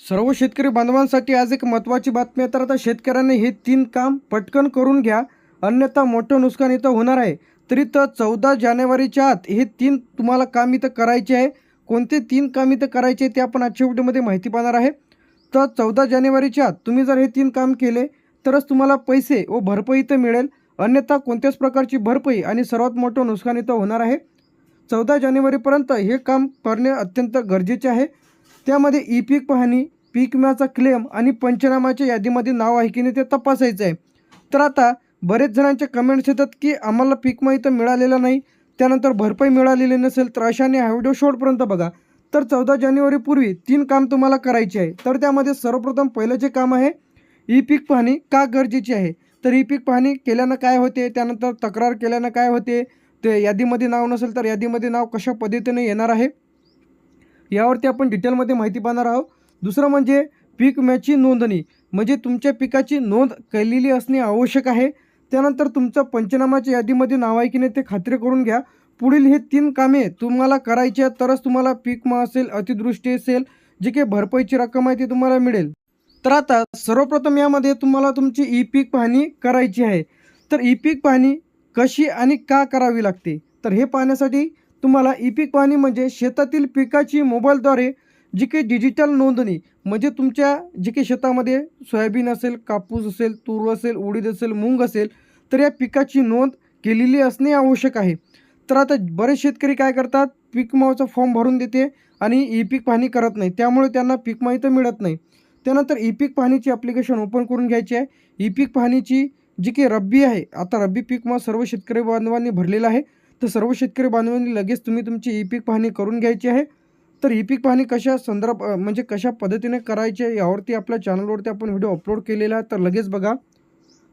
सर्व शेतकरी बांधवांसाठी आज एक महत्त्वाची बातमी आहे. तर आता शेतकऱ्यांनी हे 3 काम पटकन करून घ्या, अन्यथा मोठं नुकसान इथं होणार आहे. तरी तर 14 जानेवारीच्या आत हे 3 तुम्हाला काम इथं करायचे आहे. कोणते 3 काम इथं करायचे ते आपण आजच्या व्हिडिओमध्ये माहिती पाहणार आहे. तर 14 जानेवारीच्या आत तुम्ही जर हे 3 काम केले तरच तुम्हाला पैसे व भरपाई इथं मिळेल, अन्यथा कोणत्याच प्रकारची भरपाई आणि सर्वात मोठं नुकसान इथं होणार आहे. 14 जानेवारीपर्यंत हे काम करणे अत्यंत गरजेचे आहे. त्यामध्ये ई-पीक पाहणी, पीक विम्याचा क्लेम आणि पंचनामाच्या यादीमध्ये नाव आहे की नाही ते तपासायचं आहे. तर आता बरेच जणांचे कमेंट्स येतात की आम्हाला पीक विमा इथं मिळालेला नाही, त्यानंतर भरपाई मिळालेली नसेल. तर अशाने हा व्हिडिओ शेवटपर्यंत बघा. तर 14 जानेवारीपूर्वी 3 काम तुम्हाला करायचे आहे. तर त्यामध्ये सर्वप्रथम पहिलं जे काम आहे, ई-पीक पाहणी का गरजेची आहे. तर ई-पीक पाहणी केल्यानं काय होते, त्यानंतर तक्रार केल्यानं काय होते, ते यादीमध्ये नाव नसेल तर यादीमध्ये नाव कशा पद्धतीने येणार आहे, यावरती आपण डिटेलमध्ये माहिती पाहणार आहोत. दुसरं म्हणजे पीक विम्याची नोंदणी, म्हणजे तुमच्या पिकाची नोंद केलेली असणे आवश्यक आहे. त्यानंतर तुमचं पंचनामाच्या यादीमध्ये नाव आहे की नाही ते खात्री करून घ्या. पुढील हे 3 कामे तुम्हाला करायची आहेत तरच तुम्हाला पीक विमा असेल, अतिवृष्टी असेल, जी काही भरपाईची रक्कम आहे ती तुम्हाला मिळेल. तर आता सर्वप्रथम यामध्ये तुम्हाला तुमची ई-पीक पाहणी करायची आहे. तर ई-पीक पाहणी कशी आणि का करावी लागते, तर हे पाहण्यासाठी तुम्हाला ई-पीक पाहणी म्हणजे शेतातील पिकाची मोबाईलद्वारे जी काही डिजिटल नोंदणी, म्हणजे तुमच्या जे काही शेतामध्ये सोयाबीन असेल, कापूस असेल, तूर असेल, उडीद असेल, मूग असेल, तर या पिकाची नोंद केलेली असणे आवश्यक आहे. तर आता बरेच शेतकरी काय करतात, पीक विमाचा फॉर्म भरून देते आणि ई-पीक पाहणी करत नाही, त्यामुळे त्यांना पीक विमा इथं मिळत नाही. त्यानंतर ई-पीक पाहणीची ॲप्लिकेशन ओपन करून घ्यायची आहे. ई-पीक पाहणीची जी काही रब्बी आहे, आता रब्बी पीक विमा सर्व शेतकरी बांधवांनी भरलेला आहे. तर सर्व शेतकरी बांधवांनी लगेच तुम्ही तुमची ई-पीक पाहणी करून घ्यायची आहे. तर ई-पीक पाहणी कशा म्हणजे कशा पद्धतीने करायची आहे यावरती आपल्या चॅनलवरती आपण व्हिडिओ अपलोड केलेला आहे, तर लगेच बघा.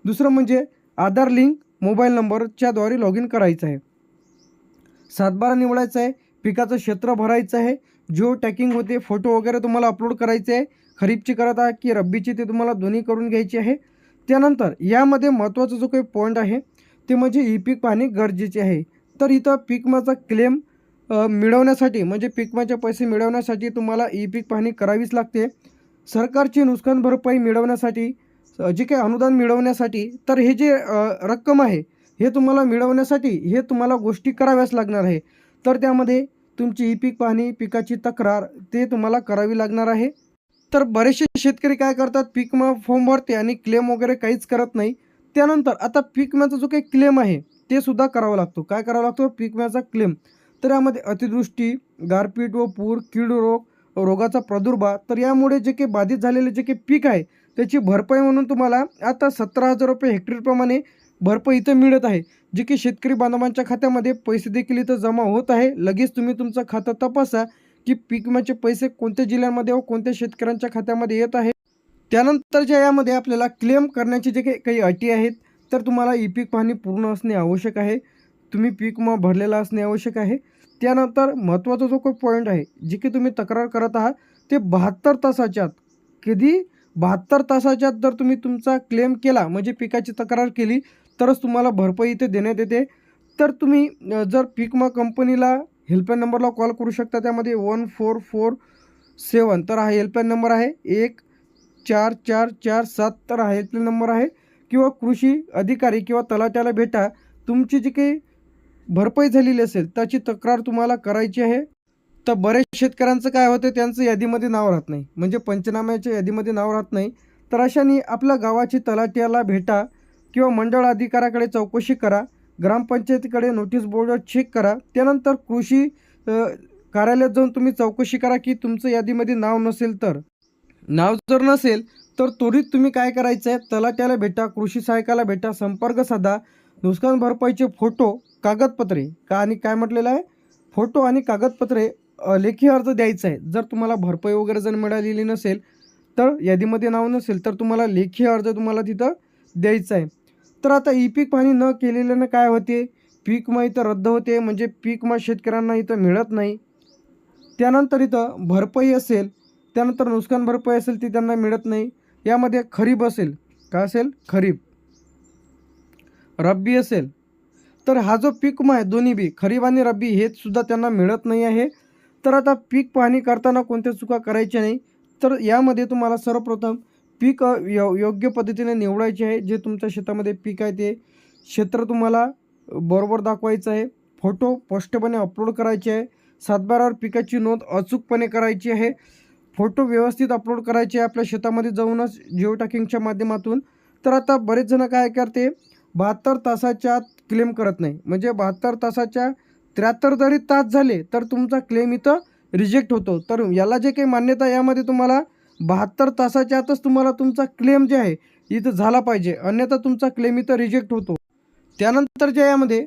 दुसरं म्हणजे आधार लिंक मोबाईल नंबरच्याद्वारे लॉग इन करायचं आहे. 7/12 निवडायचं आहे. पिकाचं क्षेत्र भरायचं आहे. जिओ टॅगिंग होते, फोटो वगैरे तुम्हाला अपलोड करायचे आहे. खरीपची करत आहे की रब्बीची ते तुम्हाला दोन्ही करून घ्यायची आहे. त्यानंतर यामध्ये महत्त्वाचा जो काही पॉईंट आहे ते म्हणजे ई-पीक पाहणी गरजेची आहे. तर इथं पीक विम्याचा क्लेम मिळवण्यासाठी, म्हणजे पीक विम्याचे पैसे मिळवण्यासाठी तुम्हाला ई-पीक पाहणी करावीच लागते. सरकारची नुकसान भरपाई मिळवण्यासाठी, जे काही अनुदान मिळवण्यासाठी, तर हे जे रक्कम आहे हे तुम्हाला मिळवण्यासाठी हे तुम्हाला गोष्टी कराव्याच लागणार आहे. तर त्यामध्ये तुमची ई-पीक पाहणी, पिकाची तक्रार ते तुम्हाला करावी लागणार आहे. तर बरेचसे शेतकरी काय करतात, पीक विमा फॉर्म भरते आणि क्लेम वगैरे काहीच करत नाही. त्यानंतर आता पीक विम्याचा जो काही क्लेम आहे ते सुद्धा करावा लागतो. काय करावा लागतो, पीक विम्याचा क्लेम. तर यामध्ये अतिवृष्टी, गारपीट व पूर, कीड रोग, रोगाचा प्रादुर्भाव, तर यामुळे जे काही बाधित झालेले जे काही पीक आहे त्याची भरपाई म्हणून तुम्हाला आता 17,000 रुपये हेक्टरप्रमाणे भरपाई इथं मिळत आहे. जे की शेतकरी बांधवांच्या खात्यामध्ये पैसे देखील इथं जमा होत आहे. लगेच तुम्ही तुमचं खातं तपासा की पीक विम्याचे पैसे कोणत्या जिल्ह्यांमध्ये व कोणत्या शेतकऱ्यांच्या खात्यामध्ये येत आहे. त्यानंतरच्या यामध्ये आपल्याला क्लेम करण्याचे जे काही अटी आहेत, तर तुम्हाला ई-पीक पाहणी पूर्ण असणे आवश्यक आहे. तुम्ही पीक विमा भरलेला असणे आवश्यक आहे. त्यानंतर महत्त्वाचा जो काही पॉईंट आहे, जे की तुम्ही तक्रार करत आहात ते 72 तासाच्या आत, कधी 72 तासाच्या आत जर तुम्ही तुमचा क्लेम केला, म्हणजे पिकाची तक्रार केली, तरच तुम्हाला भरपाई इथे देण्यात येते. तर तुम्ही जर पीक विमा कंपनीला हेल्पलाईन नंबरला कॉल करू शकता. त्यामध्ये 1447, तर हा हेल्पलाईन नंबर आहे. 1447, तर हा हेल्पलाईन नंबर आहे. किंवा कृषी अधिकारी किंवा तलाट्याला भेटा. तुमची जी काही भरपाई झालेली असेल त्याची तक्रार तुम्हाला करायची आहे. तर बरेच शेतकऱ्यांचं काय होतं, त्यांचं यादीमध्ये नाव राहत नाही, म्हणजे पंचनाम्याच्या यादीमध्ये नाव राहत नाही. तर अशाने आपल्या गावाची तलाट्याला भेटा किंवा मंडळ अधिकाऱ्याकडे चौकशी करा. ग्रामपंचायतीकडे नोटीस बोर्ड चेक करा. त्यानंतर कृषी कार्यालयात जाऊन तुम्ही चौकशी करा की तुमचं यादीमध्ये नाव नसेल तर. नाव जर नसेल तर त्वरित तुम्ही काय करायचं आहे, तलाट्याला भेटा, कृषी सहाय्यकाला भेटा, संपर्क साधा. नुकसान भरपाईचे फोटो, कागदपत्रे का आणि काय म्हटलेलं आहे, फोटो आणि कागदपत्रे, लेखी अर्ज द्यायचा आहे. जर तुम्हाला भरपाई वगैरे जर मिळालेली नसेल, तर यादीमध्ये नाव नसेल तर तुम्हाला लेखी अर्ज तुम्हाला तिथं द्यायचा आहे. तर आता ई-पीक पाहणी न केलेल्यानं काय होते, पीक विमा इथं रद्द होते, म्हणजे पीक विमा शेतकऱ्यांना इथं मिळत नाही. त्यानंतर इथं भरपाई असेल, त्यानंतर नुकसान भरपाई असेल ती त्यांना मिळत नाही. यामध्ये खरीप असेल, काय असेल, खरीप, रब्बी असेल, तर हा जो पीक विमा आहे दोन्ही बी खरीप आणि रब्बी हे सुद्धा त्यांना मिळत नाही आहे. तर आता पीक पाहणी करताना कोणत्या चुका करायच्या नाही. तर यामध्ये तुम्हाला सर्वप्रथम पीक योग्य पद्धतीने निवडायचे आहे. जे तुमच्या शेतामध्ये पीक आहे ते क्षेत्र तुम्हाला बरोबर दाखवायचं आहे. फोटो स्पष्टपणे अपलोड करायचे आहे. सातबारावर पिकाची नोंद अचूकपणे करायची आहे. फोटो व्यवस्थित अपलोड करायचे आहे आपल्या शेतामध्ये जाऊनच जिओ टॅगिंगच्या माध्यमातून. तर आता बरेच जण काय करते 72 तासाच्या आत क्लेम करत नाही. म्हणजे 72 तासाच्या 73 जरी तास झाले तर तुमचा क्लेम इथं रिजेक्ट होतो. तर याला जे काही मान्यता यामध्ये तुम्हाला 72 तासाच्या आतच तुम्हाला तुमचा क्लेम जे आहे इथं झाला पाहिजे, अन्यथा तुमचा क्लेम इथं रिजेक्ट होतो. त्यानंतर जे यामध्ये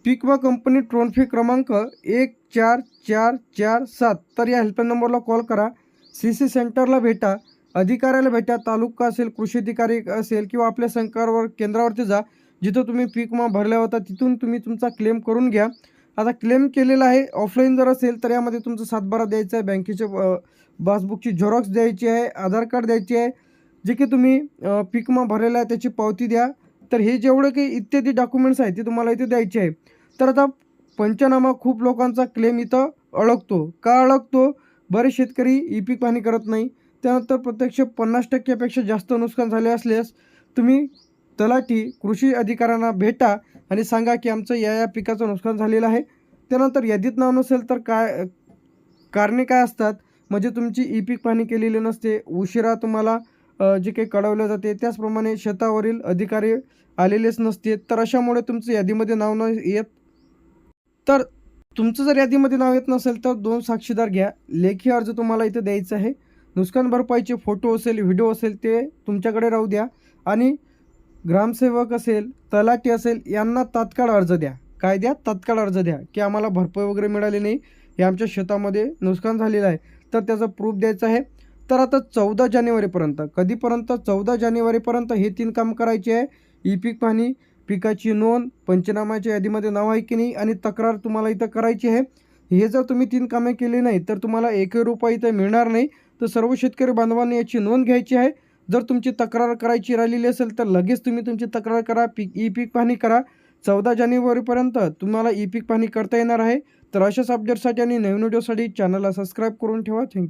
पीक विमा कंपनी टोल फ्री क्रमांक 14447, तर या हेल्पलाईन नंबरला कॉल करा. CC सेंटरला भेटा, अधिकाऱ्याला भेटा, तालुका असेल, कृषी अधिकारी असेल किंवा आपल्या केंद्रावरती जा, जिथं तुम्ही पीक विमा भरला होता तिथून तुम्ही तुमचा क्लेम करून घ्या. आता क्लेम केलेला आहे ऑफलाईन जर असेल तर यामध्ये तुमचा सातबारा द्यायचा आहे, बँकेचे पासबुकची झेरॉक्स द्यायची आहे, आधार कार्ड द्यायची आहे, जे की तुम्ही पीक विमा भरलेला आहे त्याची पावती द्या. तर हे जेवढे काही इत्यादी डॉक्युमेंट्स आहेत ते तुम्हाला इथे द्यायचे आहे. तर आता पंचनामा खूप लोकांचा क्लेम इथं अडकतो. का अडकतो? बरेच शेतकरी ई-पीक पाहणी करत नाही. त्यानंतर प्रत्यक्ष 50% जास्त नुकसान झाले असल्यास तुम्ही तलाठी, कृषी अधिकाऱ्यांना भेटा आणि सांगा की आमचं या पिकाचं नुकसान झालेलं आहे. त्यानंतर यादीत नाव नसेल तर काय कारणे काय असतात, म्हणजे तुमची ई-पीक पाहणी केलेली नसते, उशिरा तुम्हाला जे काही कळवलं जाते, त्याचप्रमाणे शेतावरील अधिकारी आलेलेच नसते, तर अशामुळे तुमचं यादीमध्ये नाव न येत. तर तुमचं जर यादीमध्ये नाव येत नसेल तर 2 साक्षीदार घ्या. लेखी अर्ज तुम्हाला इथे द्यायचा आहे. नुकसान भरपाईचे फोटो असेल, व्हिडिओ असेल ते तुमच्याकडे राहू द्या आणि ग्रामसेवक असेल, तलाठी असेल यांना तात्काळ अर्ज द्या. काय द्या? तात्काळ अर्ज द्या की आम्हाला भरपाई वगैरे मिळाली नाही, हे आमच्या शेतामध्ये नुकसान झालेलं आहे, तर त्याचा प्रूफ द्यायचा आहे. तर आता 14 जानेवारीपर्यंत, कधीपर्यंत? 14 जानेवारीपर्यंत हे 3 काम करायचे आहे. ई-पीक पाहणी, पिकाची नोंद, पंचनाम्याच्या यादीमध्ये नाव आहे की नाही आणि तक्रार तुम्हाला इथं करायची आहे. हे जर तुम्ही 3 कामे केली नाही तर तुम्हाला एकही रुपया इथं मिळणार नाही. तर सर्व शेतकरी बांधवांनी याची नोंद घ्यायची आहे. जर तुमची तक्रार करायची राहिलेली असेल तर लगेच तुम्ही तुमची तक्रार करा, ई-पीक पाहणी करा. 14 जानेवारीपर्यंत तुम्हाला ई-पीक पाहणी करता येणार आहे. तर अशाच अपडेटसाठी आणि नवीन व्हिडिओसाठी चॅनलला सबस्क्राईब करून ठेवा. थँक्यू.